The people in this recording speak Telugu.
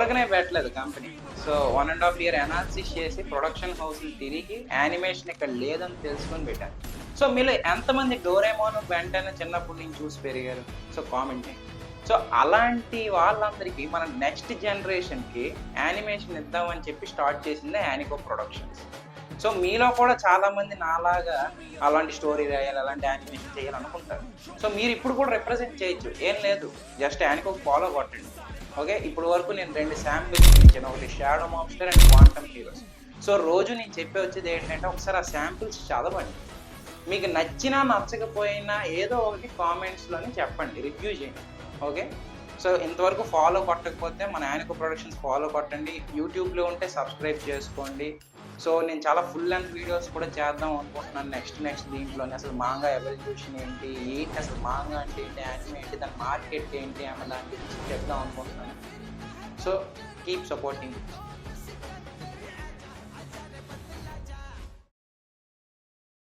ఊరకనే పెట్టలేదు కంపెనీ. సో 1.5 year అనాలిసిస్ చేసి ప్రొడక్షన్ హౌస్‌ని తిరిగి యానిమేషన్ ఇక్కడ లేదని తెలుసుకొని పెట్టాను. సో మీలో ఎంతమంది డోరేమోన్, బెన్ 10 చిన్నప్పటి నుంచి చూసి పెరిగారు? సో కామెంట్ చేయండి. సో అలాంటి వాళ్ళందరికీ మన నెక్స్ట్ జనరేషన్‌కి యానిమేషన్ ఇద్దామని చెప్పి స్టార్ట్ చేసిందే యానికో ప్రొడక్షన్స్. సో మీలో కూడా చాలామంది నాలాగా అలాంటి స్టోరీ రాయాలి, అలాంటి యానిమేషన్ చేయాలనుకుంటారు. సో మీరు ఇప్పుడు కూడా రిప్రజెంట్ చేయొచ్చు. ఏం లేదు, జస్ట్ యానికోకి ఫాలో కొట్టండి. ఓకే, ఇప్పుడు వరకు నేను 2 శాంపిల్స్ ఇచ్చాను. ఒకటి shadow monster and quantum heroes. So రోజు నేను చెప్పి వచ్చేది ఏంటంటే ఒకసారి ఆ శాంపిల్స్ చదవండి. మీకు నచ్చినా నచ్చకపోయినా ఏదో ఒకటి కామెంట్స్లోని చెప్పండి, రివ్యూ చేయండి. ఓకే, సో ఇంతవరకు ఫాలో కొట్టకపోతే మన యానికో ప్రొడక్షన్స్ ఫాలో కొట్టండి. యూట్యూబ్లో ఉంటే సబ్స్క్రైబ్ చేసుకోండి. సో నేను చాలా ఫుల్ లెంత్ వీడియోస్ కూడా చేద్దాం అనుకుంటున్నాను నెక్స్ట్ దీంట్లోనే. అసలు మాంగా ఎవల్యూషన్ ఏంటి, అసలు మాంగా అంటే ఏంటి, యానిమే ఏంటి, దాని మార్కెట్ ఏంటి అన్న దాని గురించి చెప్దాం అనుకుంటున్నాను. So keep supporting.